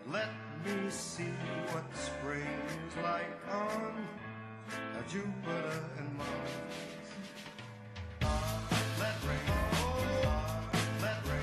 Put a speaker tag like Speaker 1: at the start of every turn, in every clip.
Speaker 1: Let me see what spring is like on Jupiter and Mars. Let rain fall, let rain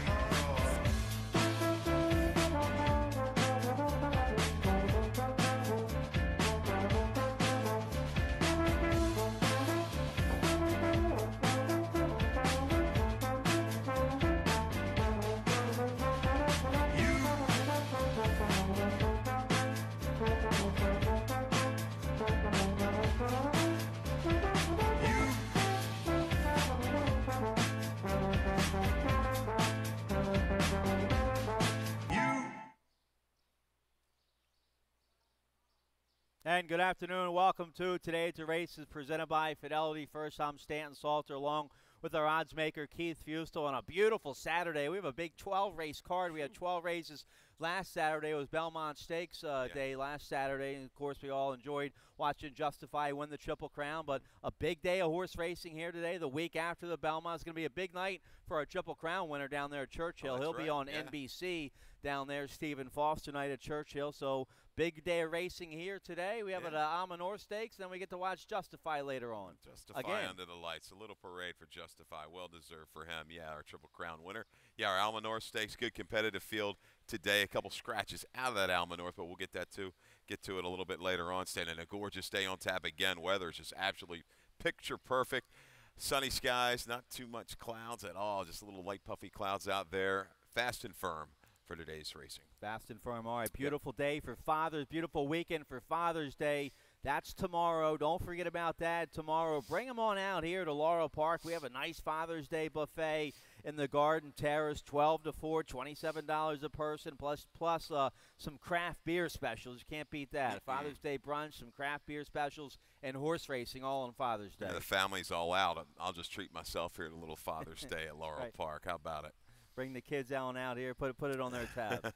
Speaker 2: And good afternoon and welcome to Today's Races presented by Fidelity First. I'm Stanton Salter along with our odds maker Keith Fustel on a beautiful Saturday. We have a big 12-race card. We had 12 races last Saturday. It was Belmont Stakes Day last Saturday. And, of course, we all enjoyed watching Justify win the Triple Crown. But a big day of horse racing here today. The week after the Belmont is going to be a big night for our Triple Crown winner down there at Churchill. He'll be on NBC down there, Stephen Foster night at Churchill. So big day of racing here today. We have an Almanor Stakes, then we get to watch Justify later on.
Speaker 3: Justify
Speaker 2: again.
Speaker 3: Under the lights. A little parade for Justify. Well-deserved for him. Yeah, our Triple Crown winner. Yeah, our Almanor Stakes, good competitive field today. A couple scratches out of that Almanor, but we'll get to it a little bit later on. Standing a gorgeous day on tap again. Weather is just absolutely picture perfect. Sunny skies, not too much clouds at all. Just a little light puffy clouds out there. Fast and firm for today's racing.
Speaker 2: Fast and firm. All right, beautiful day for Father's, beautiful weekend for Father's Day. That's tomorrow. Don't forget about that tomorrow. Bring them on out here to Laurel Park. We have a nice Father's Day buffet in the Garden Terrace, 12 to 4, $27 a person, plus some craft beer specials. You can't beat that. Father's Day brunch, some craft beer specials, and horse racing all on Father's Day.
Speaker 3: Yeah, the family's all out. I'll just treat myself here at a little Father's Day at Laurel Park. How about it?
Speaker 2: Bring the kids out here. Put it on their tab.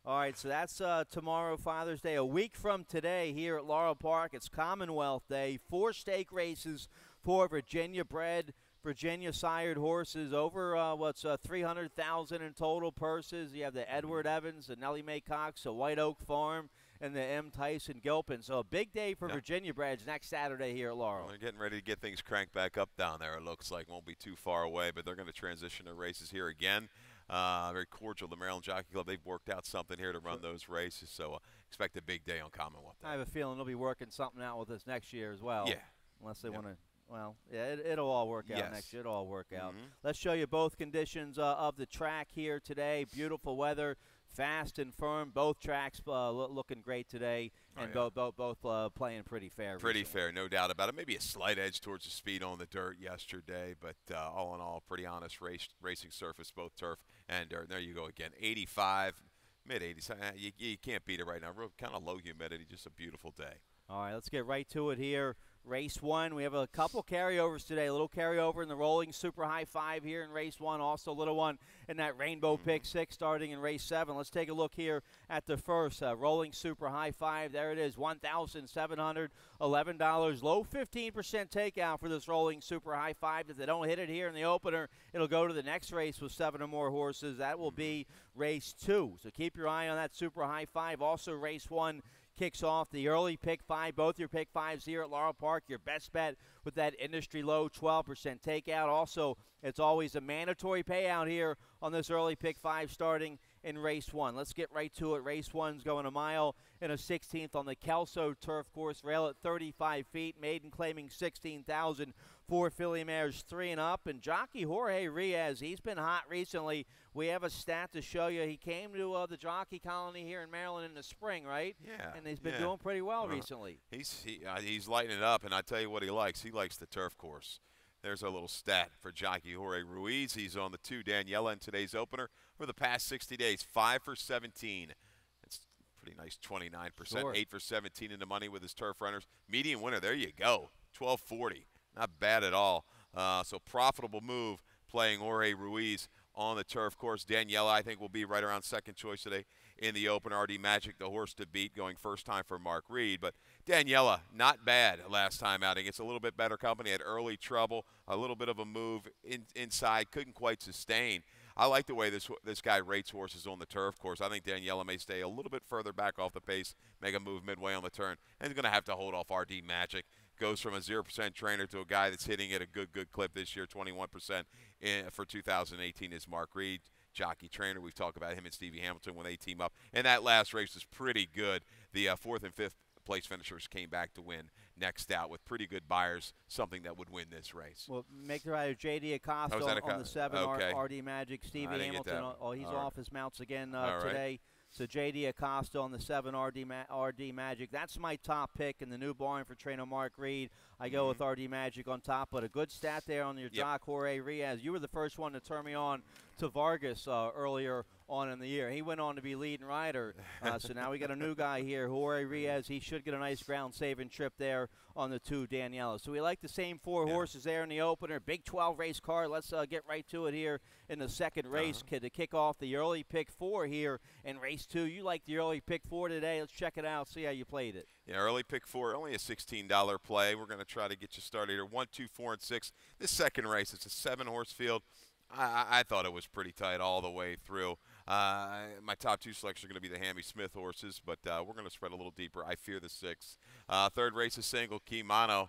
Speaker 2: All right, so that's tomorrow, Father's Day. A week from today here at Laurel Park, it's Commonwealth Day. 4 stake races for Virginia-bred, Virginia-sired horses. Over, 300,000 in total purses. You have the Edward Evans, the Nellie Mae Cox, the White Oak Farm, and the M. Tyson Gilpin. So a big day for Virginia-breds next Saturday here at Laurel.
Speaker 3: Well, they're getting ready to get things cranked back up down there, it looks like. Won't be too far away, but they're going to transition to races here again. Very cordial. The Maryland Jockey Club, they've worked out something here to run those races, so expect a big day on Commonwealth Day.
Speaker 2: I have a feeling they'll be working something out with us next year as well.
Speaker 3: Yeah.
Speaker 2: Unless they want to. Well, yeah, it'll all work out next year. It'll all work out. Let's show you both conditions of the track here today. Beautiful weather, fast and firm. Both tracks looking great today, and both playing pretty fair.
Speaker 3: Pretty fair, no doubt about it. Maybe a slight edge towards the speed on the dirt yesterday, but all in all, pretty honest racing surface, both turf and dirt. And there you go again, 85, mid-80s. You can't beat it right now. Real kind of low humidity, just a beautiful day.
Speaker 2: All right, let's get right to it here. Race 1, we have a couple carryovers today. A little carryover in the Rolling Super High 5 here in Race 1. Also a little one in that Rainbow Pick 6 starting in Race 7. Let's take a look here at the first Rolling Super High 5. There it is, $1,711. Low 15% takeout for this Rolling Super High 5. If they don't hit it here in the opener, it'll go to the next race with 7 or more horses. That will be Race 2. So keep your eye on that Super High 5. Also Race 1 kicks off the early pick 5. Both your pick 5s here at Laurel Park. Your best bet with that industry low 12% takeout. Also, it's always a mandatory payout here on this early pick 5 starting in Race 1. Let's get right to it. Race 1's going a mile and a 16th on the Kelso turf course. Rail at 35 feet. Maiden claiming 16,000 for filly mares 3 and up. And jockey Jorge Riaz, he's been hot recently. We have a stat to show you. He came to the jockey colony here in Maryland in the spring, right?
Speaker 3: Yeah.
Speaker 2: And he's been doing pretty well recently.
Speaker 3: He's lighting it up, and I tell you what he likes. He likes the turf course. There's a little stat for jockey Jorge Ruiz. He's on the 2 Daniela in today's opener. For the past 60 days, 5 for 17. That's pretty nice, 29%.
Speaker 2: Sure.
Speaker 3: 8 for 17 in the money with his turf runners. Median winner, there you go, 12.40. Not bad at all. So profitable move playing Jorge Ruiz on the turf course. Daniela, I think, will be right around second choice today in the open. RD Magic, the horse to beat, going first time for Mark Reed. But Daniela, not bad last time outing. It's a little bit better company. Had early trouble, a little bit of a move inside, couldn't quite sustain. I like the way this guy rates horses on the turf course. I think Daniela may stay a little bit further back off the pace, make a move midway on the turn, and he's going to have to hold off RD Magic. Goes from a 0% trainer to a guy that's hitting at a good clip this year, 21% for 2018 is Mark Reed, jockey trainer. We've talked about him and Stevie Hamilton when they team up. And that last race was pretty good. The 4th and 5th place finishers came back to win next out with pretty good buyers, something that would win this race.
Speaker 2: Well, make the rider J.D. Acosta on the 7,
Speaker 3: okay.
Speaker 2: RD Magic. Stevie Hamilton, he's off his mounts again today.
Speaker 3: Right.
Speaker 2: So J.D. Acosta on the 7, RD Magic. That's my top pick in the new barn for trainer Mark Reed. I go with RD Magic on top, but a good stat there on your jock, Jorge Riaz. You were the first one to turn me on to Vargas earlier on in the year. He went on to be leading rider. So now we got a new guy here, Jorge Riaz. He should get a nice ground-saving trip there on the 2 Daniela. So we like the same 4 horses there in the opener. Big 12 race card. Let's get right to it here in the second race to kick off the early pick 4 here in race 2. You like the early pick 4 today. Let's check it out, see how you played it.
Speaker 3: Yeah, early pick 4, only a $16 play. We're going to try to get you started here. 1, 2, 4, and 6. This second race, it's a 7-horse field. I thought it was pretty tight all the way through. My top 2 selections are going to be the Hammy Smith horses, but we're going to spread a little deeper. I fear the 6. Third race is single, Kimano.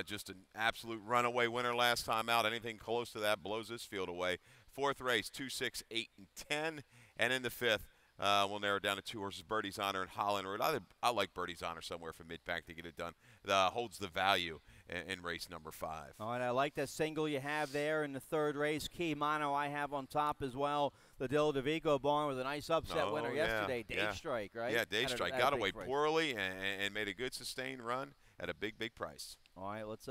Speaker 3: Just an absolute runaway winner last time out. Anything close to that blows this field away. Fourth race, 2, 6, 8, and 10. And in the 5th, we'll narrow down to 2 horses, Birdie's Honor and Holland Road. I like Birdie's Honor somewhere from mid-pack to get it done. Holds the value in race number 5.
Speaker 2: All right, I like that single you have there in the third race. Key Mono I have on top as well. The Dil DeVico barn with a nice upset winner yesterday. Dave Strike, right?
Speaker 3: Yeah, Dave Strike got away poorly and made a good sustained run at a big price.
Speaker 2: All right, let's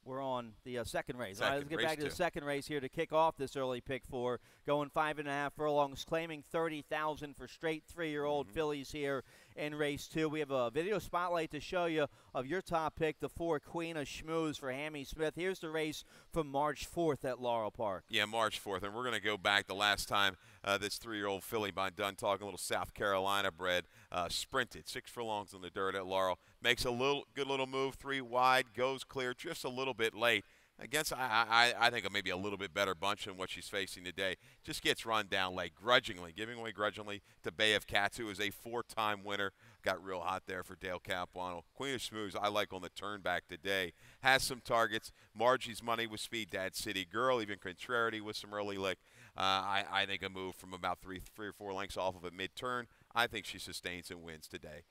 Speaker 2: we're on the second race.
Speaker 3: All
Speaker 2: right, let's get back to the second race here to kick off this early pick 4. Going 5.5 furlongs, claiming $30,000 for straight 3-year-old fillies here in race 2. We have a video spotlight to show you of your top pick, the 4 Queen of Schmooze for Hammy Smith. Here's the race from March 4th at Laurel Park.
Speaker 3: Yeah, March 4th, and we're going to go back the last time this 3-year-old filly by Dunn, talking a little South Carolina bred, sprinted 6 furlongs on the dirt at Laurel. Makes a good little move, 3 wide, goes clear, just a little bit late. Against, I think, maybe a little bit better bunch than what she's facing today. Just gets run down late, giving away grudgingly to Bay of Cats, who is a 4-time winner. Got real hot there for Dale Capuano. Queen of Schmooze, I like on the turn back today. Has some targets. Margie's Money with speed. Dad City Girl, even Contrariety with some early lick. I think a move from about 3 or 4 lengths off of a mid-turn. I think she sustains and wins today.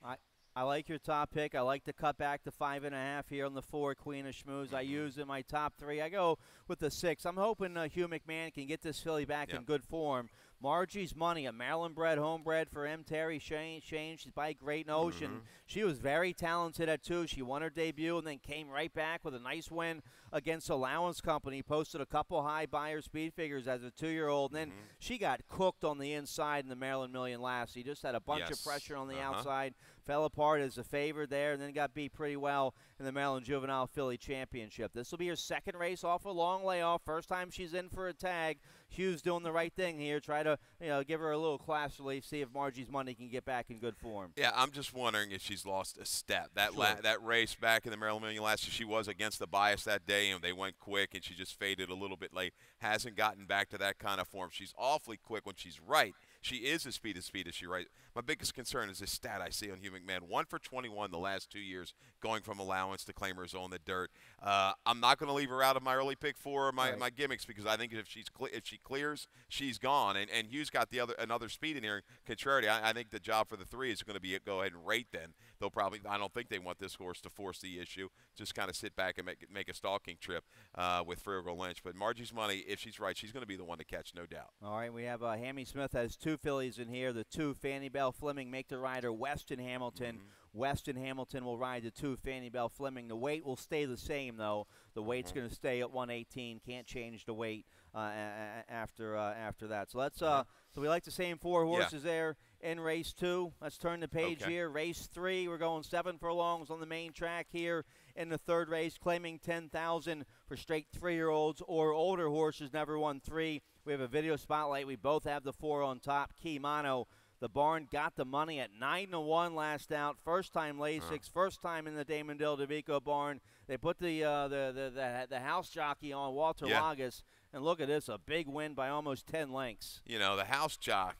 Speaker 2: I like your top pick. I like to cut back to 5.5 here on the 4 Queen of Schmooze. I use in my top 3. I go with the 6. I'm hoping Hugh McMahon can get this filly back in good form. Margie's Money, a Maryland-bred, homebred for M. Terry Shane. She's by Great Ocean. She was very talented at 2. She won her debut and then came right back with a nice win against Allowance Company. Posted a couple high buyer speed figures as a 2-year-old. And then she got cooked on the inside in the Maryland Million last. She just had a bunch of pressure on the outside. Fell apart as a favorite there and then got beat pretty well in the Maryland Juvenile Filly Championship. This will be her second race off a long layoff. First time she's in for a tag. Hugh's doing the right thing here. Try to give her a little class relief, see if Margie's Money can get back in good form.
Speaker 3: Yeah, I'm just wondering if she's lost a step. That race back in the Maryland Million last year, she was against the bias that day, and they went quick, and she just faded a little bit late. Hasn't gotten back to that kind of form. She's awfully quick when she's right. She is as speed as she right. My biggest concern is this stat I see on Hugh McMahon. 1 for 21 the last 2 years, going from allowance to claimers on the dirt. I'm not going to leave her out of my early pick 4 or my gimmicks, because I think if she clears, she's gone. And Hugh's got another speed in here. Contrariety, I think the job for the 3 is going to be go ahead and rate then. They'll probably, I don't think they want this horse to force the issue. Just kind of sit back and make a stalking trip with Fergal Lynch. But Margie's Money, if she's right, she's going to be the one to catch, no doubt.
Speaker 2: All right, we have Hammy Smith has 2 fillies in here. The 2 Fannie Bell Fleming make the rider Weston Hamilton. Weston Hamilton will ride the 2 Fannie Bell Fleming. The weight will stay the same, though. The weight's going to stay at 118. Can't change the weight after that. So let's so we like the same 4 horses there in race 2. Let's turn the page here. Race 3. We're going 7 furlongs on the main track here in the third race, claiming $10,000 for straight 3-year-olds or older horses. Never won 3. We have a video spotlight. We both have the 4 on top. Key Mono. The barn got the money at 9-1 last out. First time Lasix, first time in the Damon Dil DeVico barn. They put the house jockey on, Walter Lagas, And look at this, a big win by almost 10 lengths.
Speaker 3: You know, the house jock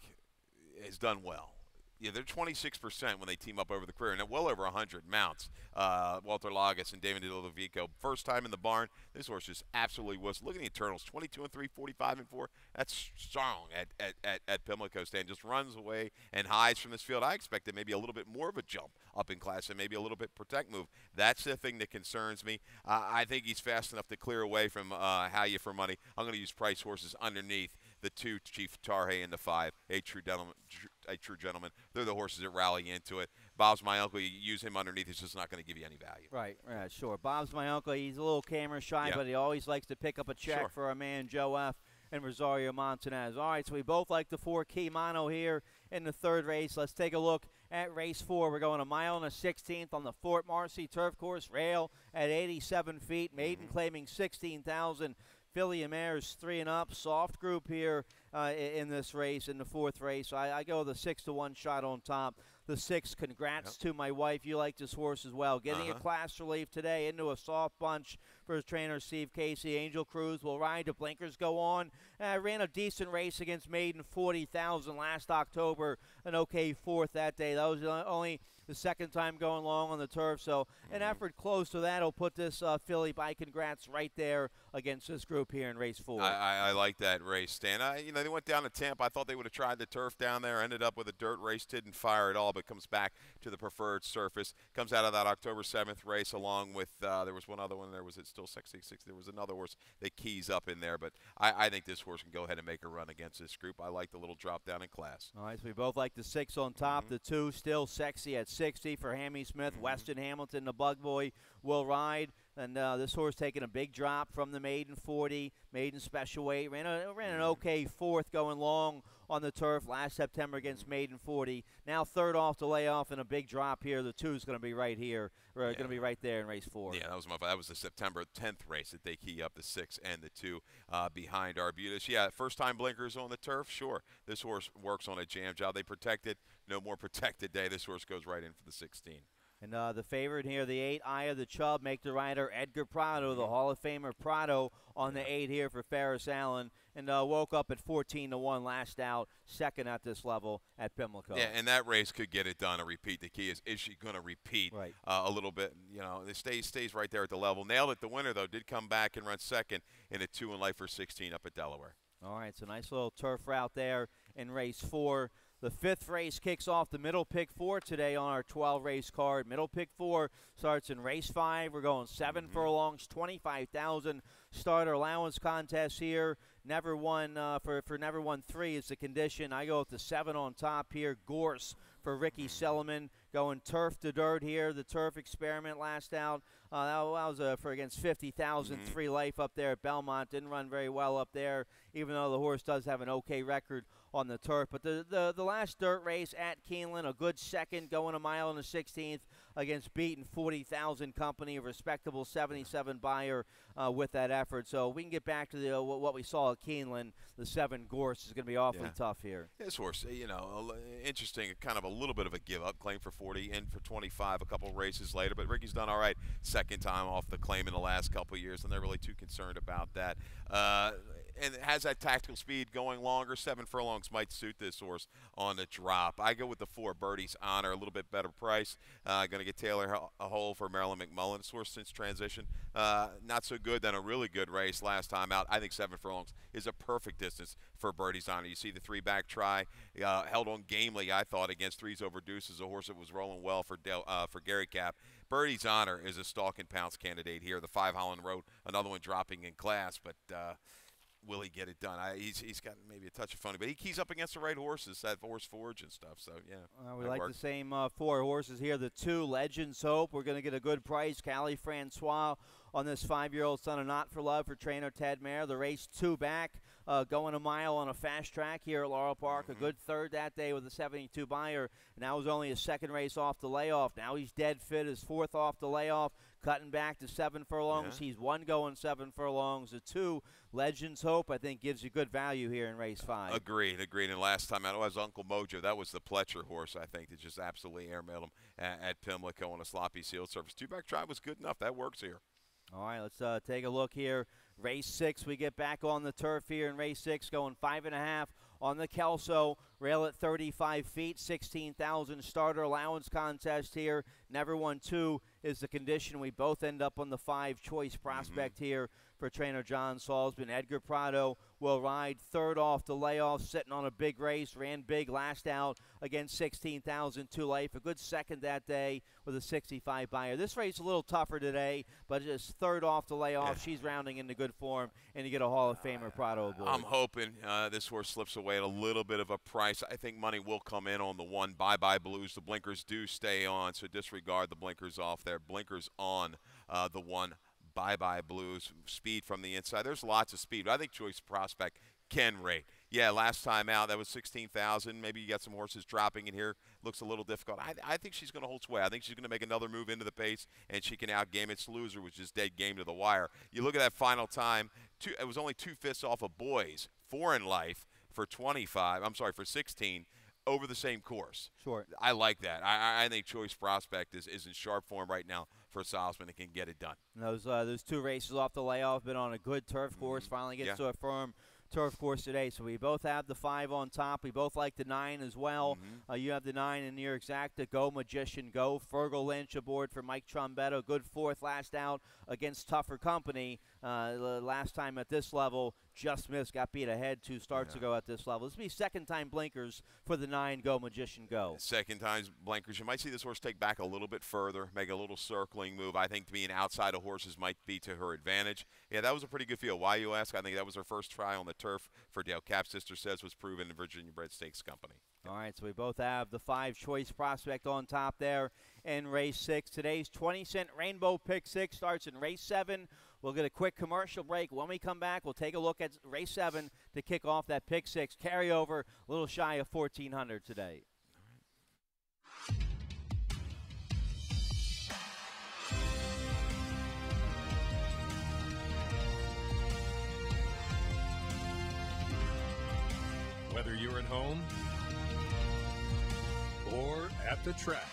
Speaker 3: has done well. Yeah, they're 26% when they team up over the career, and well over 100 mounts. Walter Lagos and David DeLovico. First time in the barn. This horse just absolutely was. Look at the internals, 22-3, 45-4. That's strong at Pimlico stand. Just runs away and hides from this field. I expected maybe a little bit more of a jump up in class and maybe a little bit protect move. That's the thing that concerns me. I think he's fast enough to clear away from How You for Money. I'm going to use price horses underneath the 2, Chief Tarhay, and the 5, A True Gentleman. They're the horses that rally into it. Bob's my uncle. You use him underneath. He's just not going to give you any value.
Speaker 2: Right, sure. Bob's my uncle. He's a little camera shy, but he always likes to pick up a check for our man Joe F. and Rosario Montanez. All right, so we both like the 4 Key Mono here in the third race. Let's take a look at race 4. We're going a mile and a 16th on the Fort Marcy turf course. Rail at 87 feet. Maiden claiming 16,000. Filly and Mares 3 and up. Soft group here in this race, in the fourth race. So I go the 6-1 shot on top. The 6, congrats to my wife. You like this horse as well. Getting a class relief today into a soft bunch for his trainer, Steve Casey. Angel Cruz will ride. The blinkers go on. Ran a decent race against Maiden 40,000 last October. An okay fourth that day. That was only the second time going long on the turf. So an effort close to that will put this filly by congrats right there against this group here in race 4.
Speaker 3: I like that race, Stan. They went down to Tampa. I thought they would have tried the turf down there. Ended up with a dirt race. Didn't fire at all, but comes back to the preferred surface. Comes out of that October 7th race along with, there was one other one there. Was it still Sexy 6? There was another horse that keys up in there. But I think this horse can go ahead and make a run against this group. I like the little drop down in class.
Speaker 2: All right, so we both like the 6 on top. The 2 still Sexy at 60 for Hammy Smith. Weston Hamilton, the Bug Boy, will ride. And this horse taking a big drop from the maiden 40, maiden special weight. Ran an okay fourth going long on the turf last September against maiden 40. Now third off the layoff and a big drop here. The 2 is going to be right here. Going to be right there in race 4.
Speaker 3: Yeah, that was the September 10th race that they key up the 6 and the 2 behind Arbutus. Yeah, first time blinkers on the turf. Sure, this horse works on a jam job. They protect it. No more protected day. This horse goes right in for the 16.
Speaker 2: And the favorite here, the 8, Eye of the Chubb, make the rider Edgar Prado, the Hall of Famer Prado on the 8 here for Ferris Allen. And woke up at 14-1 last out, second at this level at Pimlico.
Speaker 3: Yeah, and that race could get it done. A repeat. The key is she going to repeat a little bit? It stays right there at the level. Nailed it. The winner, though, did come back and run second in a 2 in life for 16 up at Delaware.
Speaker 2: All right, so nice little turf route there in race 4. The 5th race kicks off the middle pick 4 today on our 12-race card. Middle pick 4 starts in race 5. We're going 7 furlongs, 25,000 starter allowance contest here. Never won for never won 3 is the condition. I go with the 7 on top here. Gorse for Ricky Selleman, going turf to dirt here. The turf experiment last out. That was for against 50,000, 3 life up there at Belmont. Didn't run very well up there, even though the horse does have an okay record on the turf. But the last dirt race at Keeneland, a good second, going a mile and a 16th against beaten 40,000 company, a respectable 77 buyer with that effort. So we can get back to what we saw at Keeneland. The 7 Gorse is going to be awfully tough here.
Speaker 3: This horse, interesting, kind of a little bit of a give-up. Claim for 40, in for 25 a couple races later. But Ricky's done all right. Second time off the claim in the last couple of years, and they're really too concerned about that. And it has that tactical speed going longer. 7 furlongs might suit this horse on the drop. I go with the 4, Birdie's Honor, a little bit better price. Going to get Taylor a hole for Marilyn McMullen. This horse since transition, not so good, then a really good race last time out. I think 7 furlongs is a perfect distance for Birdie's Honor. You see the 3-back try, held on gamely, I thought, against 3's Over Deuces, a horse that was rolling well for Gary Cap. Birdie's Honor is a stalk and pounce candidate here. The 5 Holland Road, another one dropping in class, but will he get it done? He's got maybe a touch of funny, but he keys up against the right horses, that Horse Forge and stuff. So yeah,
Speaker 2: we like the same 4 horses here. The 2, Legends Hope. We're going to get a good price. Callie Francois on this 5-year-old son of Not for Love for trainer Ted Mayer. The race 2 back, going a mile on a fast track here at Laurel Park. A good third that day with a 72 buyer. And that was only his 2nd race off the layoff. Now he's dead fit. His 4th off the layoff, cutting back to 7 furlongs. He's 1 going 7 furlongs. The 2, Legends Hope, I think gives you good value here in race 5.
Speaker 3: Agreed. And last time out, it was Uncle Mojo. That was the Pletcher horse, I think, that just absolutely airmailed him at Pimlico on a sloppy sealed surface. 2-back drive was good enough. That works here.
Speaker 2: All right, let's take a look here. Race 6, we get back on the turf here in race 6, going 5.5 on the Kelso. Rail at 35 feet, 16,000 starter allowance contest here. Never won 2 is the condition. We both end up on the 5-choice prospect here for trainer John Salzman. Edgar Prado will ride third off the layoff, sitting on a big race. Ran big last out against 16,000 Too Late. A good second that day with a 65 buyer. This race a little tougher today, but just third off the layoff. Yeah. She's rounding into good form, and you get a Hall of Famer Prado aboard.
Speaker 3: I'm hoping this horse slips away at a little bit of a price. I think money will come in on the 1 Bye Bye Blues. The blinkers do stay on, so disregard the blinkers off there. Blinkers on the 1 Bye Bye Blues. Speed from the inside. There's lots of speed. I think Choice Prospect can rate. Yeah, last time out that was 16,000. Maybe you got some horses dropping in here. Looks a little difficult. I think she's going to hold sway. I think she's going to make another move into the pace, and she can outgame its loser, which is dead game to the wire. You look at that final time. It was only 2/5 off of Boys. 4 in Life for 25. I'm sorry, for 16. Over the same course.
Speaker 2: Sure.
Speaker 3: I like that. I think Choice Prospect is in sharp form right now for Salzman and can get it done.
Speaker 2: And those 2 races off the layoff, been on a good turf course. Finally gets to a firm turf course today. So we both have the 5 on top. We both like the 9 as well. You have the 9 in your exacta. Go Magician Go. Fergal Lynch aboard for Mike Trombetto. Good 4th last out against tougher company. Last time at this level, just missed. Got beat ahead 2 starts ago at this level. This will be second time blinkers for the 9 Go Magician Go.
Speaker 3: Second time blinkers. You might see this horse take back a little bit further, make a little circling move. I think being outside of horses might be to her advantage. Yeah, that was a pretty good field. Why, you ask? I think that was her first try on the turf for Dale Cap. Sister says was proven in Virginia Bred Stakes Company.
Speaker 2: All right, so we both have the 5-choice prospect on top there in race 6. Today's 20-cent Rainbow Pick 6 starts in race 7. We'll get a quick commercial break. When we come back, we'll take a look at race 7 to kick off that Pick 6 carryover, a little shy of 1,400 today.
Speaker 4: Whether you're at home or at the track,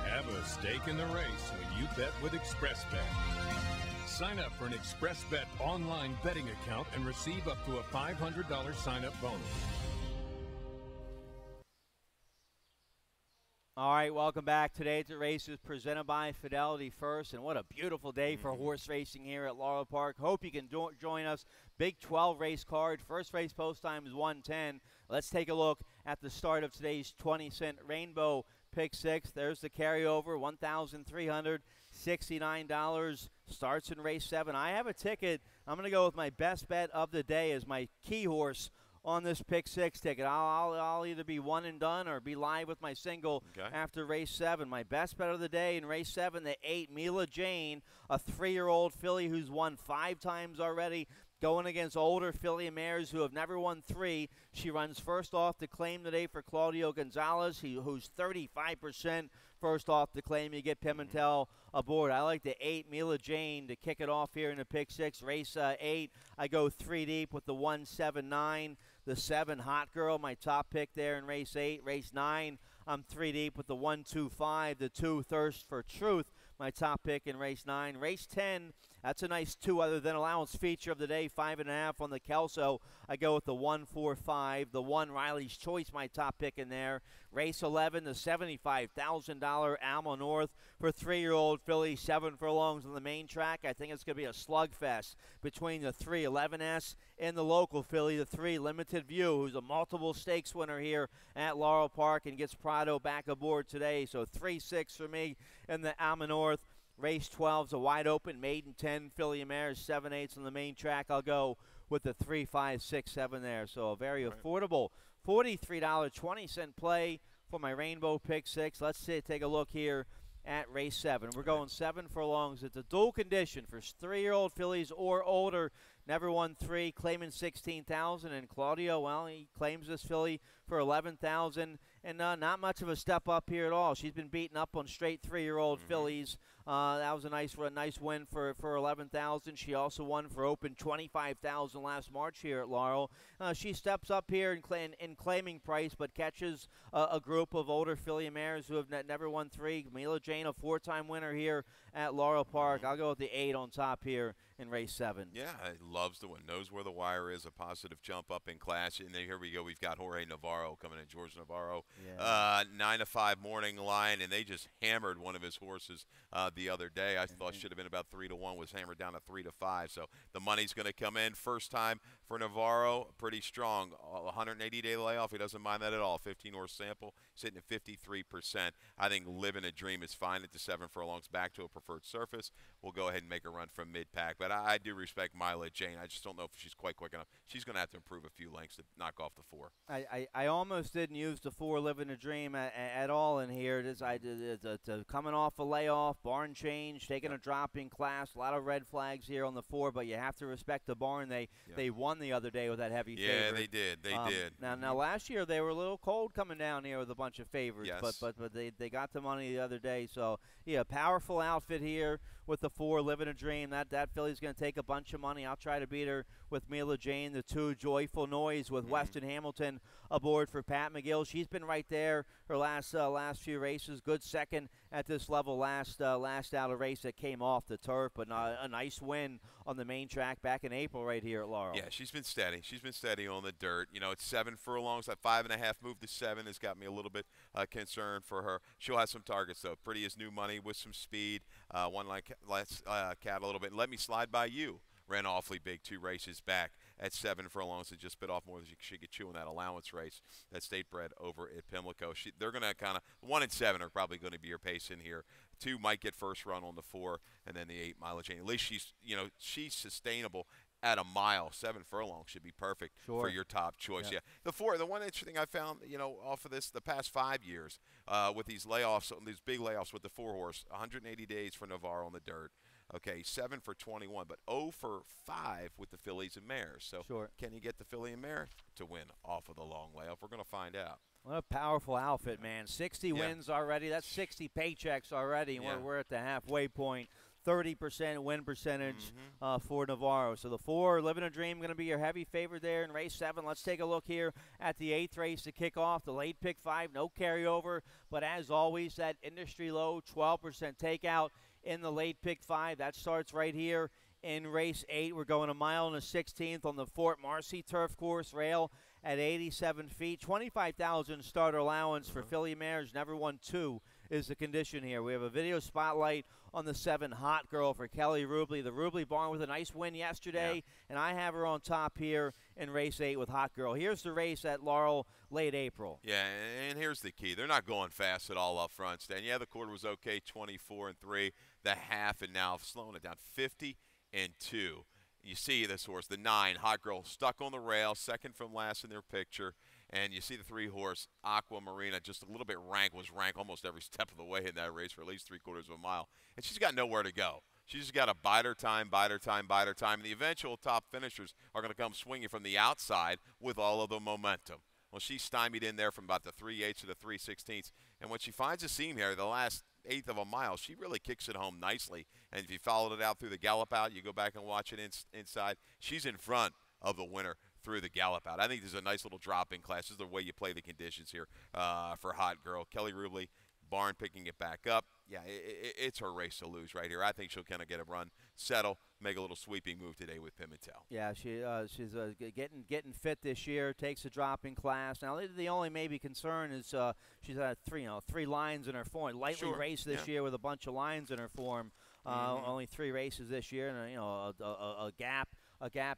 Speaker 4: have a stake in the race when you bet with ExpressBet. Sign up for an ExpressBet online betting account and receive up to a $500 sign-up bonus.
Speaker 2: All right, welcome back. Today's race is presented by Fidelity First, and what a beautiful day for horse racing here at Laurel Park. Hope you can join us. Big 12 race card. First race post time is 1:10. Let's take a look at the start of today's 20-cent Rainbow Pick 6. There's the carryover, $1,369. Starts in race 7. I have a ticket. I'm going to go with my best bet of the day as my key horse on this Pick 6 ticket. I'll either be one and done or be live with my single after race 7. My best bet of the day in race 7, the 8, Mila Jane, a 3-year-old filly who's won 5 times already, going against older filly mares who have never won 3. She runs first off the claim today for Claudio Gonzalez, who's 35% first off the claim. You get Pimentel aboard. I like the 8, Mila Jane, to kick it off here in the Pick 6. Race 8, I go 3 deep with the 179. The 7, Hot Girl, my top pick there in race 8. Race 9, I'm 3 deep with the 125. The 2, Thirst for Truth, my top pick in race 9. Race 10, that's a nice 2 other than allowance feature of the day, 5.5 on the Kelso. I go with the 145. The 1, Riley's Choice, my top pick in there. Race 11, the $75,000 Alma North for 3-year-old filly, 7 furlongs on the main track. I think it's going to be a slugfest between the 3, 11S, and the local filly, the 3, Limited View, who's a multiple stakes winner here at Laurel Park and gets Prado back aboard today. So 3-6 for me in the Alma North. Race 12's a wide open maiden 10 filly mares, 7/8 on the main track. I'll go with the 3, 5, 6, 7 there. So a very affordable $43.20 play for my Rainbow Pick 6. Let's take a look here at race 7. We're going 7 furlongs. It's a dual condition for 3-year-old fillies or older. never won 3, claiming 16,000. And Claudio, well, he claims this filly for 11,000. And not much of a step up here at all. She's been beaten up on straight 3-year-old fillies. That was a nice win for 11,000. She also won for open 25,000 last March here at Laurel. She steps up here in claiming price, but catches a group of older filly mares who have never won 3. Mila Jane, a 4-time winner here at Laurel Park. I'll go with the 8 on top here in race 7.
Speaker 3: Yeah, loves the win. Knows where the wire is. A positive jump up in class. And then here we go. We've got Jorge Navarro coming in. George Navarro.
Speaker 2: Yeah.
Speaker 3: 9 to 5 morning line, and they just hammered one of his horses the other day. I thought should have been about 3 to 1. Was hammered down to 3 to 5. So the money's going to come in. First time for Navarro, pretty strong. 180-day layoff. He doesn't mind that at all. 15-horse sample, sitting at 53%. I think Living a Dream is fine at the 7 furlongs back to a preferred surface. We'll go ahead and make a run from mid-pack. But I do respect Mila Jane. I just don't know if she's quite quick enough. She's going to have to improve a few lengths to knock off the 4.
Speaker 2: I almost didn't use the 4 Living a Dream at all in here. Coming off a layoff, barn change, taking a drop in class, a lot of red flags here on the 4, but you have to respect the barn. They won the other day with that heavy favorite.
Speaker 3: Yeah, they did. They did.
Speaker 2: Now last year they were a little cold coming down here with a bunch of favorites,
Speaker 3: Yes.
Speaker 2: but they got the money the other day. So yeah, powerful outfit here with the 4 Living a Dream. That filly's going to take a bunch of money. I'll try to beat her with Mila Jane. The 2 Joyful Noise with Weston Hamilton aboard for Pat McGill. She's been right there her last few races. Good second at this level last out of race that came off the turf, but a nice win on the main track back in April right here at Laurel.
Speaker 3: Yeah, she's been steady. She's been steady on the dirt. You know, it's 7 furlongs. That 5.5 move to 7 has got me a little bit concerned for her. She'll have some targets, though. Pretty as new money with some speed. One like Cat a little bit. Let Me Slide By You ran awfully big 2 races back at 7 furlongs and just bit off more than she could chew in that allowance race that state bred over at Pimlico. They're going to kind of 1 and 7 are probably going to be your pace in here. 2 might get first run on the 4, and then the 8 Mila Jane. At least she's sustainable at a mile. 7 furlongs should be perfect for your top choice. Yeah. The 4, the one interesting thing I found, off of this the past 5 years with these layoffs, these big layoffs with the 4-horse, 180 days for Navarro on the dirt. Okay, 7 for 21, but 0 for 5 with the fillies and mares. So can you get the filly and mare to win off of the long layoff? We're going to find out.
Speaker 2: What a powerful outfit, man. 60 wins already. That's 60 paychecks already, and we're at the halfway point. 30% win percentage for Navarro. So the 4, Living a Dream, going to be your heavy favorite there in race 7. Let's take a look here at the 8th race to kick off. The late pick 5, no carryover, but as always, that industry low 12% takeout in the late pick 5. That starts right here in race 8. We're going a mile and a 16th on the Fort Marcy turf course, rail at 87 feet. 25,000 starter allowance for filly mares. Never won 2 is the condition here. We have a video spotlight on the 7 Hot Girl for Kelly Rubley. The Rubley barn with a nice win yesterday, and I have her on top here in race 8 with Hot Girl. Here's the race at Laurel late April.
Speaker 3: Yeah, and here's the key. They're not going fast at all up front, Stan. Yeah, the quarter was okay, 24-3. The half, and now slowing it down, 50-2. You see this horse, the 9, Hot Girl, stuck on the rail, second from last in their picture. And you see the 3-horse, Aquamarina, just a little bit rank almost every step of the way in that race for at least 3/4 of a mile. And she's got nowhere to go. She's just got to bide her time. And the eventual top finishers are going to come swinging from the outside with all of the momentum. Well, she's stymied in there from about the 3/8 to the 3/16. And when she finds a seam here, the last 1/8 of a mile, she really kicks it home nicely. And if you followed it out through the gallop out, you go back and watch it inside, she's in front of the winner through the gallop out. I think there's a nice little drop in class. This is the way you play the conditions here for Hot Girl. Kelly Rubley, barn picking it back up. Yeah, it's her race to lose right here. I think she'll kind of get a run, settle, make a little sweeping move today with Pimentel.
Speaker 2: Yeah, she's getting fit this year. Takes a drop in class. Now the only maybe concern is she's had 3 lines in her form. Lightly raced this year with a bunch of lines in her form. Only 3 races this year, and a gap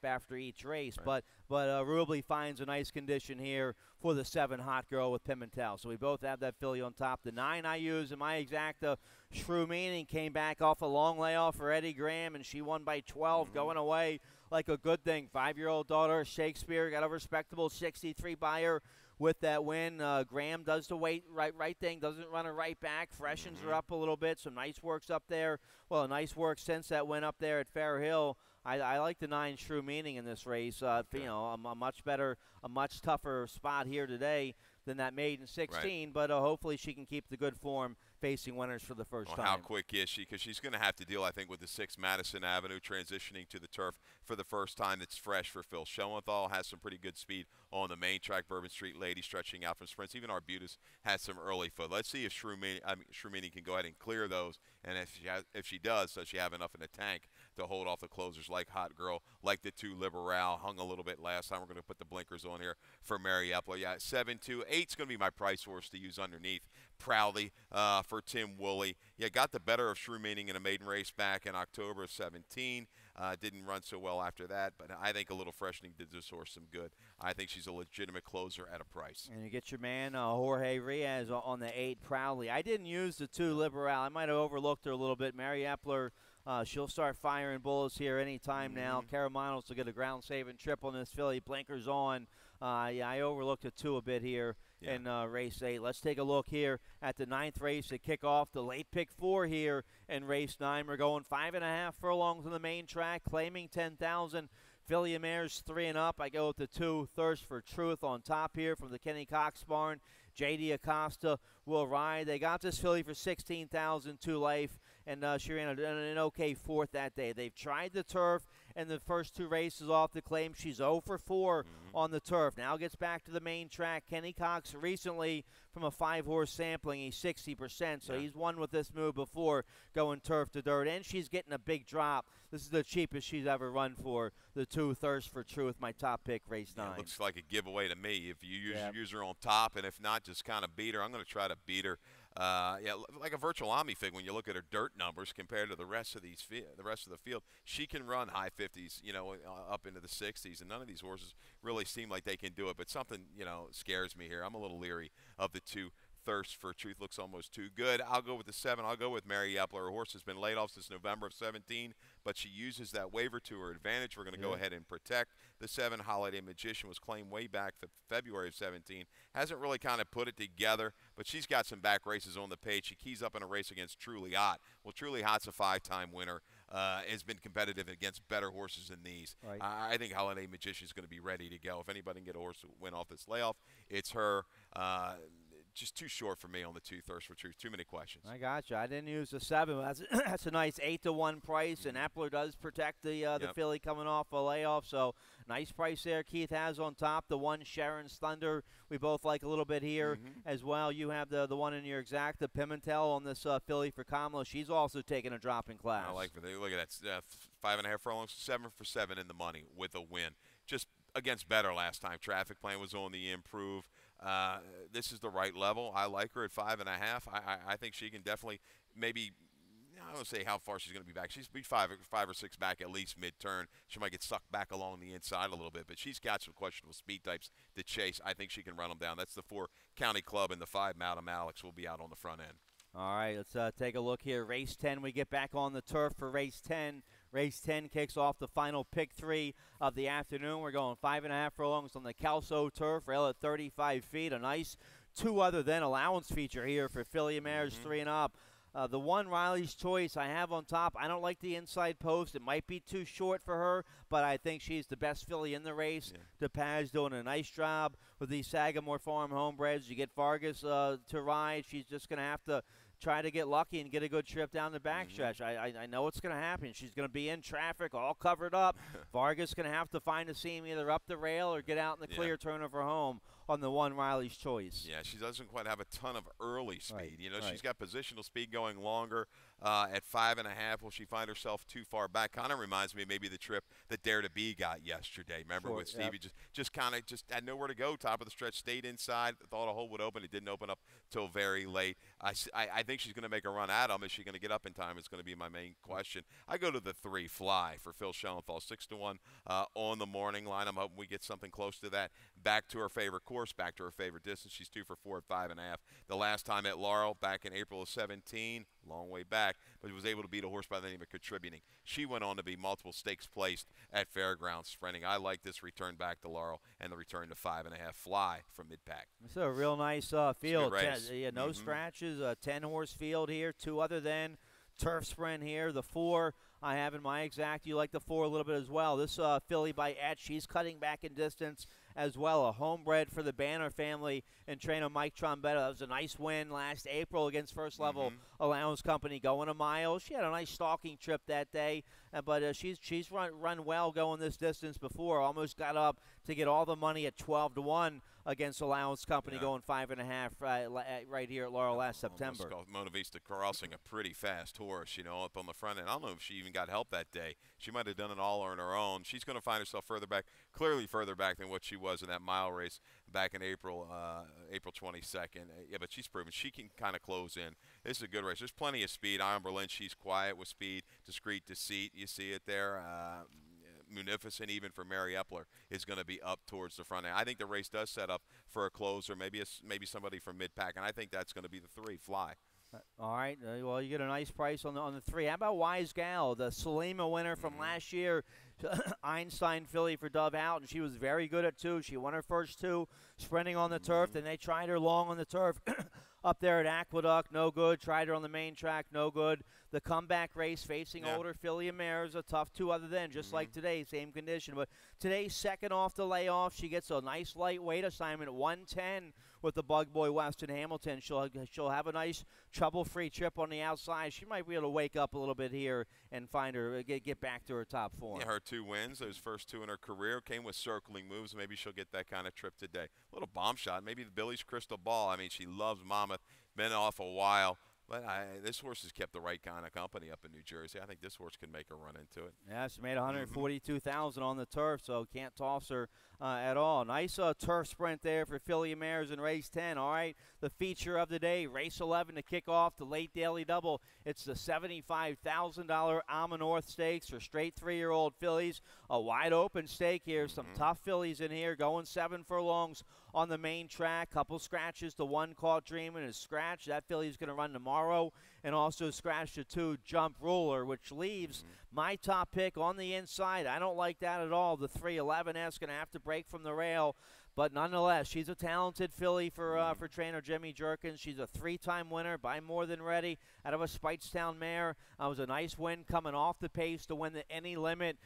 Speaker 2: after each race.
Speaker 3: Right.
Speaker 2: But Rubley finds a nice condition here for the 7 Hot Girl with Pimentel. So we both have that filly on top. The 9 I use in my exacta, Shrew Meaning, came back off a long layoff for Eddie Graham, and she won by 12, going away like a good thing. 5-year-old daughter, Shakespeare, got a respectable 63 by her with that win. Graham does the right thing, doesn't run her right back, freshens her up a little bit. Some nice works up there. Well, nice work since that win up there at Fair Hill. I like the 9 True Meaning in this race.
Speaker 3: Okay.
Speaker 2: You know, a much better, a much tougher spot here today than that maiden 16, but hopefully she can keep the good form facing winners for the first time.
Speaker 3: How quick is she? Because she's going to have to deal, I think, with the 6 Madison Avenue transitioning to the turf for the first time. It's fresh for Phil Schoenthal. Has some pretty good speed on the main track. Bourbon Street Lady stretching out from sprints. Even Arbutus has some early foot. Let's see if Shrumini can go ahead and clear those. And if she does she have enough in the tank to hold off the closers like Hot Girl, like the 2 Liberal, hung a little bit last time. We're going to put the blinkers on here for Mary Epler. Yeah, 7-2. 8's going to be my price horse to use underneath. Proudly for Tim Woolley. Yeah, got the better of Shrew Meaning in a maiden race back in October of 17. Didn't run so well after that, but I think a little freshening did this horse some good. I think she's a legitimate closer at a price.
Speaker 2: And you get your man Jorge Riaz on the 8 Proudly. I didn't use the 2 Liberal. I might have overlooked her a little bit. Mary Epler, she'll start firing bullets here anytime now. Caramanos will get a ground-saving trip on this filly. Blinkers on. Yeah, I overlooked the 2 a bit here in race 8. Let's take a look here at the 9th race to kick off the late pick 4 here in race 9. We're going 5.5 furlongs on the main track, claiming 10,000. Filly mares 3 and up. I go with the 2 Thirst for Truth on top here from the Kenny Cox barn. J.D. Acosta will ride. They got this filly for $16,000 to life, and she ran an okay 4th that day. They've tried the turf in the first 2 races off the claim. She's 0 for 4 on the turf. Now gets back to the main track. Kenny Cox recently from a 5-horse sampling, he's 60%, so he's won with this move before going turf to dirt, and she's getting a big drop. This is the cheapest she's ever run for the 2 Thirst for Truth, my top pick, race 9.
Speaker 3: Yeah, looks like a giveaway to me. If you use her on top, and if not, just kind of beat her. I'm going to try to beat her. Yeah, like a virtual Omni fig when you look at her dirt numbers compared to the rest of the field. She can run high 50s, up into the 60s, and none of these horses really seem like they can do it. But something, scares me here. I'm a little leery of the 2 Thirst for Truth. Looks almost too good. I'll go with the 7. I'll go with Mary Epler. Her horse has been laid off since November of 17, but she uses that waiver to her advantage. We're going to go ahead and protect the 7. Holiday Magician was claimed way back February of 17. Hasn't really kind of put it together, but she's got some back races on the page. She keys up in a race against Truly Hot. Well, Truly Hot's a 5-time winner. Has been competitive against better horses than these.
Speaker 2: Right.
Speaker 3: I think Holiday Magician is going to be ready to go. If anybody can get a horse to win off this layoff, it's her. Just too short for me on the 2 Thirst for Truth. Too many questions.
Speaker 2: I got you. I didn't use the 7. That's a nice 8-1 price, and Epler does protect the filly coming off a layoff. So nice price there. Keith has on top the 1 Sharon's Thunder. We both like a little bit here as well. You have the one in your exact, the Pimentel on this filly for Kamala. She's also taking a drop in class.
Speaker 3: I like for look at that 5.5 furlongs, 7 for 7 in the money with a win. Just against better last time. Traffic Plan was on the improve. This is the right level. I like her at 5.5. I think she can definitely maybe. I don't say how far she's going to be back. She's be five or six back at least mid-turn. She might get sucked back along the inside a little bit, but she's got some questionable speed types to chase. I think she can run them down. That's the 4 County Club, and the 5 Madam Alex will be out on the front end.
Speaker 2: All right, let's take a look here. Race 10, we get back on the turf for race 10. Race 10 kicks off the final pick 3 of the afternoon. We're going 5.5 furlongs on the Kelso turf, rail at 35 feet. A nice 2 other than allowance feature here for filly mares 3 and up. The 1 Riley's Choice I have on top. I don't like the inside post. It might be too short for her, but I think she's the best filly in the race. DePaz doing a nice job with these Sagamore Farm homebreds. You get Vargas to ride. She's just going to have to try to get lucky and get a good trip down the backstretch. I know what's going to happen. She's going to be in traffic, all covered up. Vargas going to have to find a seam either up the rail or get out in the clear turn of her home on the 1 Riley's Choice.
Speaker 3: Yeah, she doesn't quite have a ton of early speed.
Speaker 2: Right.
Speaker 3: She's got positional speed going longer. At 5.5, will she find herself too far back? Kind of reminds me of maybe the trip that Dare to Be got yesterday. Remember with Stevie just kind of had nowhere to go. Top of the stretch, stayed inside. Thought a hole would open. It didn't open up till very late. I think she's going to make a run at him. Is she going to get up in time? Is going to be my main question. I go to the 3 Fly for Phil Schoenthal, 6-1 on the morning line. I'm hoping we get something close to that. Back to her favorite course, back to her favorite distance. She's 2 for 4 at 5.5. The last time at Laurel back in April of 17, long way back, but was able to beat a horse by the name of Contributing. She went on to be multiple stakes placed at Fairgrounds sprinting. I like this return back to Laurel and the return to 5.5 Fly from mid-pack.
Speaker 2: It's a real nice field. No scratches, 10-horse field here, 2 other than turf sprint here. The 4 I have in my exact. You like the 4 a little bit as well. This filly by Etch, she's cutting back in distance as well. A homebred for the Banner family and trainer Mike Trombetta. That was a nice win last April against First Level Allowance Company, going a mile. She had a nice stalking trip that day, but she's run well going this distance before. Almost got up to get all the money at 12-1 against Allowance Company, going 5.5 right here at Laurel last September.
Speaker 3: Mona Vista Crossing, a pretty fast horse, up on the front end. I don't know if she even got help that day. She might have done it all on her own. She's going to find herself clearly further back than what she was in that mile race back in April 22nd. Yeah, but she's proven she can kind of close in. This is a good race. There's plenty of speed. Iron Berlin, she's quiet with speed, discreet deceit. You see it there. Munificent, even for Mary Epler, is going to be up towards the front end. I think the race does set up for a closer, maybe somebody from mid-pack, and I think that's going to be the 3, Fly.
Speaker 2: All right. Well, you get a nice price on the 3. How about Wise Gal, the Salima winner from last year? Einstein filly for Dove Houghton. She was very good at 2. She won her first 2 sprinting on the turf. Then they tried her long on the turf. Up there at Aqueduct, no good. Tried her on the main track, no good. The comeback race facing older filly and mares, a tough 2 other than, just like today, same condition. But today's second off the layoff. She gets a nice lightweight assignment at 110 with the Bug Boy Weston Hamilton. She'll have a nice trouble-free trip on the outside. She might be able to wake up a little bit here and find her get back to her top form.
Speaker 3: Yeah, her 2 wins, those first 2 in her career, came with circling moves. Maybe she'll get that kind of trip today. A little bomb shot. Maybe the Billy's crystal ball. I mean, she loves Monmouth. Been off a while. But this horse has kept the right kind of company up in New Jersey. I think this horse can make a run into it.
Speaker 2: Yeah, she made $142,000 on the turf, so can't toss her at all. Nice turf sprint there for filly and mares in race 10. All right, the feature of the day, race 11 to kick off the late daily double. It's the $75,000 Alma North Stakes for straight 3-year-old fillies. A wide open stake here. Some tough fillies in here, going 7 furlongs on the main track. Couple scratches to 1 caught dreaming is scratch. That filly's going to run tomorrow. And also scratch to 2 Jump Ruler, which leaves my top pick on the inside. I don't like that at all. The 311S going to have to break from the rail. But nonetheless, she's a talented filly for trainer Jimmy Jerkins. She's a 3-time winner by More Than Ready out of a Speightstown mare. It was a nice win coming off the pace to win the Any Limit,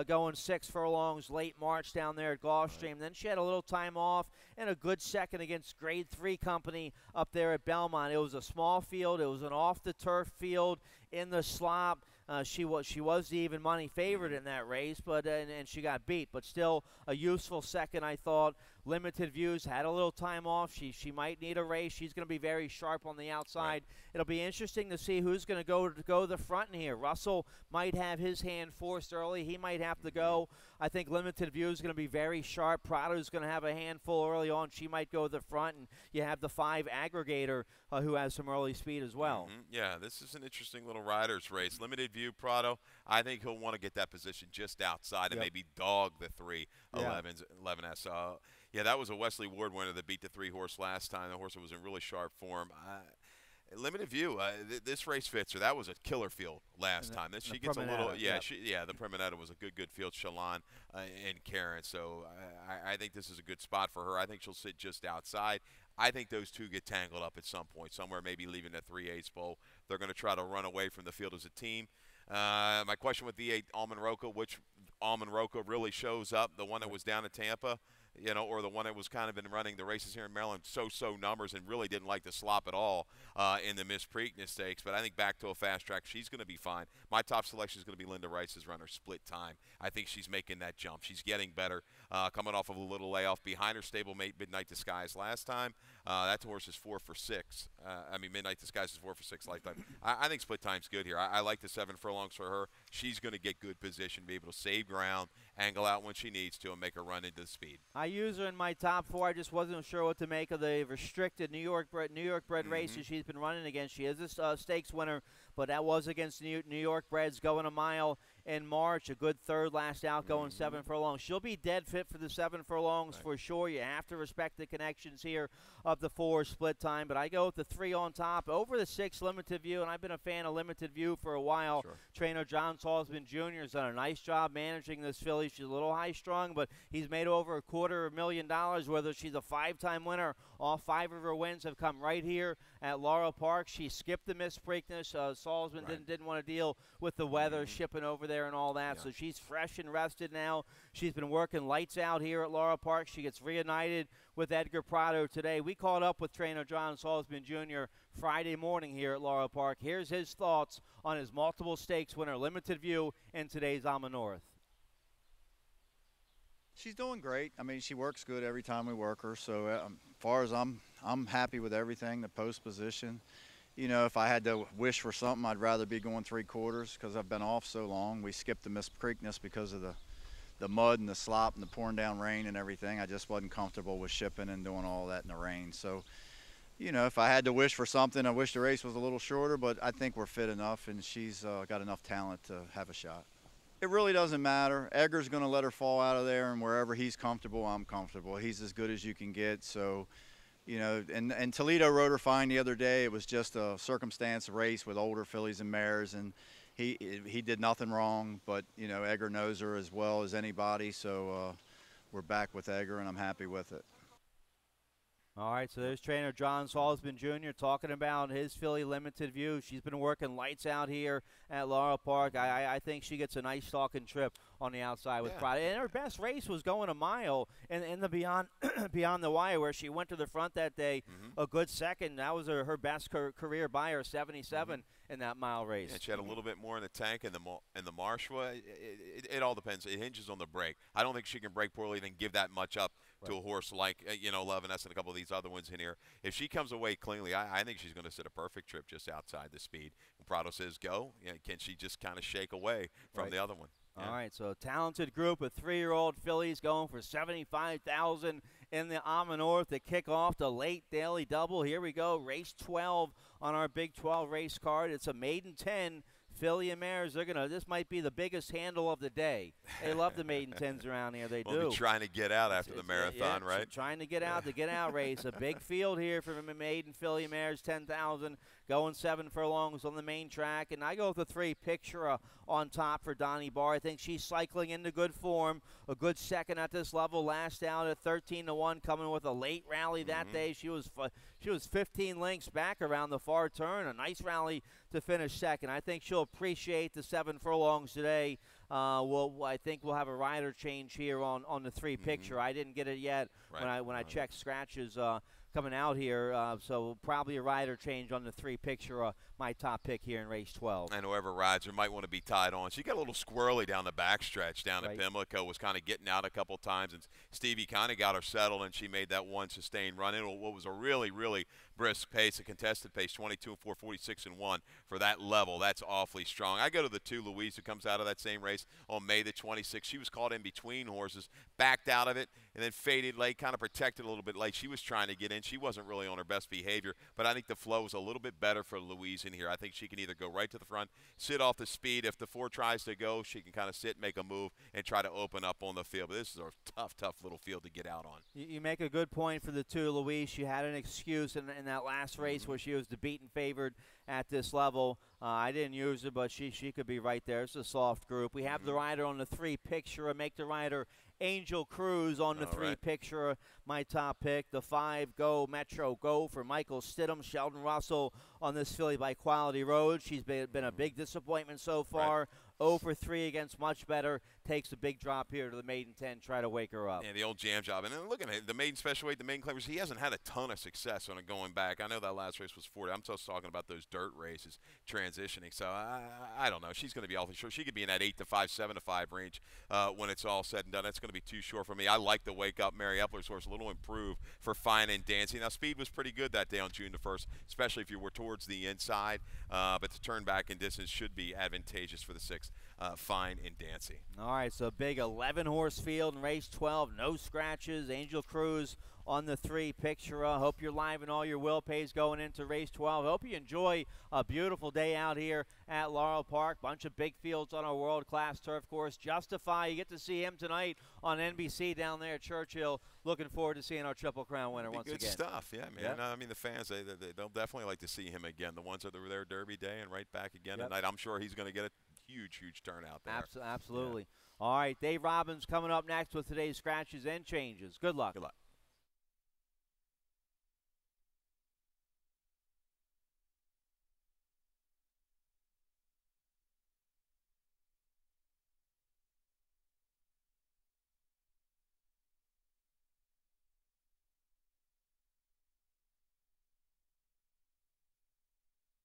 Speaker 2: going 6 furlongs late March down there at Gulfstream. Then she had a little time off and a good second against Grade 3 company up there at Belmont. It was a small field. It was an off-the-turf field in the slop. She was the even money favorite in that race, but and she got beat. But still a useful second, I thought. Limited views, had a little time off. She might need a race. She's going to be very sharp on the outside. Right. It'll be interesting to see who's going to go to the front in here. Russell might have his hand forced early. He might have to go. I think limited view is going to be very sharp. Prado's going to have a handful early on. She might go to the front, and you have the 5 aggregator who has some early speed as well.
Speaker 3: Yeah, this is an interesting little riders race. Limited view, Prado. I think he'll want to get that position just outside and maybe dog the 311S. Yeah, that was a Wesley Ward winner that beat the 3 horse last time. The horse was in really sharp form. Limited view. This race fits her. That was a killer field last time. She gets a little. The Premonetta was a good field. Shalon and Karen. So I think this is a good spot for her. I think she'll sit just outside. I think those 2 get tangled up at some point, somewhere maybe leaving the 3/8 pole. They're going to try to run away from the field as a team. My question with the 8 Almond Roca, which Almond Roca really shows up, the one that was down at Tampa, or the one that was kind of been running the races here in Maryland, so numbers, and really didn't like the slop at all in the Miss Preakness Stakes. But I think back to a fast track, she's going to be fine. My top selection is going to be Linda Rice's runner, Split Time. I think she's making that jump. She's getting better, coming off of a little layoff behind her stablemate Midnight Disguise last time. That horse is 4 for 6. Midnight Disguise is 4 for 6 lifetime. I think Split Time's good here. I like the 7 furlongs for her. She's going to get good position, be able to save ground, angle out when she needs to, and make a run into the speed.
Speaker 2: I use her in my top 4. I just wasn't sure what to make of the restricted New York bred races she's been running against. She is a stakes winner, but that was against New York breds going a mile in March, a good third last out going 7 furlongs. She'll be dead fit for the 7 furlongs for sure. You have to respect the connections here of the 4 split time, but I go with the 3 on top over the 6 limited view, and I've been a fan of limited view for a while.
Speaker 3: Sure.
Speaker 2: Trainer John Salzman Jr. has done a nice job managing this filly. She's a little high strung, but he's made over $250,000, whether she's a 5-time winner. All 5 of her wins have come right here at Laurel Park. She skipped the Miss Preakness. Salzman didn't want to deal with the weather, shipping over there and all that. So she's fresh and rested now. She's been working lights out here at Laurel Park. She gets reunited with Edgar Prado today. We caught up with trainer John Salzman Jr. Friday morning here at Laurel Park. Here's his thoughts on his multiple stakes winner, limited view, in today's Alma North.
Speaker 5: She's doing great. I mean, she works good every time we work her. So as far as I'm happy with everything, the post position. You know, if I had to wish for something, I'd rather be going 3/4 because I've been off so long. We skipped the Miss Preakness because of the mud and the slop and the pouring down rain and everything. I just wasn't comfortable with shipping and doing all that in the rain. So, you know, if I had to wish for something, I wish the race was a little shorter, but I think we're fit enough, and she's got enough talent to have a shot. It really doesn't matter. Edgar's going to let her fall out of there, and wherever he's comfortable, I'm comfortable. He's as good as you can get. So, you know, and Toledo rode her fine the other day. It was just a circumstance race with older fillies and mares, and he did nothing wrong. But, you know, Edgar knows her as well as anybody. So we're back with Edgar, and I'm happy with it.
Speaker 2: All right, so there's trainer John Salzman Jr. talking about his filly limited view. She's been working lights out here at Laurel Park. I think she gets a nice stalking trip on the outside with Pride. And her best race was going a mile in the beyond the wire, where she went to the front that day, a good second. That was her best career by her, 77 in that mile race.
Speaker 3: And she had a little bit more in the tank in the marsh. Well, it all depends. It hinges on the break. I don't think she can break poorly and give that much up to a horse like, Love and Us and a couple of these other ones in here. If she comes away cleanly, I think she's going to sit a perfect trip just outside the speed. When Prado says go, can she just kind of shake away from the other one?
Speaker 2: All right, so a talented group of 3-year-old fillies going for $75,000 in the Alma North to kick off the late daily double. Here we go, race 12 on our Big 12 race card. It's a maiden 10. Filly and mares, this might be the biggest handle of the day. They love the maiden 10s around here. They do.
Speaker 3: We'll be trying to get out after the marathon, right?
Speaker 2: Trying to get out, the get-out race. A big field here for maiden filly and mares, 10,000, going 7 furlongs on the main track. And I go with the 3, Picture on top for Donnie Barr. I think she's cycling into good form. A good second at this level. Last out at 13-1, coming with a late rally that day. She was 15 lengths back around the far turn. A nice rally to finish second. I think she'll appreciate the 7 furlongs today. I think we'll have a rider change here on the 3, Picture. I didn't get it yet when I checked scratches coming out here. So probably a rider change on the 3, Picture, my top pick here in race 12.
Speaker 3: And whoever rides her might want to be tied on. She got a little squirrely down the backstretch down at Pimlico, was kind of getting out a couple times, and Stevie kind of got her settled, and she made that one sustained run in what was a really, really brisk pace, a contested pace, 22 4, 46 1 for that level. That's awfully strong. I go to the 2, Louise, who comes out of that same race on May the 26th. She was caught in between horses, backed out of it, and then faded late, kind of protected a little bit late. She was trying to get in. She wasn't really on her best behavior, but I think the flow was a little bit better for Louise in here. I think she can either go right to the front, sit off the speed. If the 4 tries to go, she can kind of sit, make a move, and try to open up on the field. But this is a tough little field to get out on.
Speaker 2: You make a good point for the 2, Louise. She had an excuse in that last race where she was the beaten favored at this level. I didn't use her, but she could be right there. It's a soft group. We have the rider on the 3, Picture. Make the rider Angel Cruz on the 3, Picture, my top pick. The 5, Go Metro Go for Michael Stidham. Sheldon Russell on this filly by Quality Road. She's been a big disappointment so far. 0 for 3 against Much Better. Takes a big drop here to the maiden 10. Try to wake her up.
Speaker 3: Yeah, the old jam job. And then look at it, the maiden special weight, the maiden claimers. He hasn't had a ton of success on it going back. I know that last race was 40. I'm just talking about those dirt races transitioning. So I don't know. She's going to be awfully short. She could be in that 8 to 5, 7 to 5 range when it's all said and done. That's going to be too short for me. I like the wake up. Mary Epler's horse, a little improved for fine and dancing. Now, speed was pretty good that day on June the 1st, especially if you were towards the inside. But to turn back in distance should be advantageous for the 6th. Fine and Dancy.
Speaker 2: All right, so big 11-horse field in race 12, no scratches. Angel Cruz on the 3, Pictura. Hope you're live in all your will pays going into race 12. Hope you enjoy a beautiful day out here at Laurel Park. Bunch of big fields on our world-class turf course. Justify, you get to see him tonight on NBC down there at Churchill. Looking forward to seeing our Triple Crown winner once
Speaker 3: good
Speaker 2: again.
Speaker 3: Good stuff, yeah, man.
Speaker 2: Yep.
Speaker 3: I mean, the fans, they'll definitely like to see him again. The ones that were there Derby Day and right back again
Speaker 2: Yep.
Speaker 3: tonight. I'm sure he's going to get a huge turnout there.
Speaker 2: Absolutely. Yeah. All right, Dave Robbins coming up next with today's scratches and changes. Good luck.
Speaker 3: Good luck.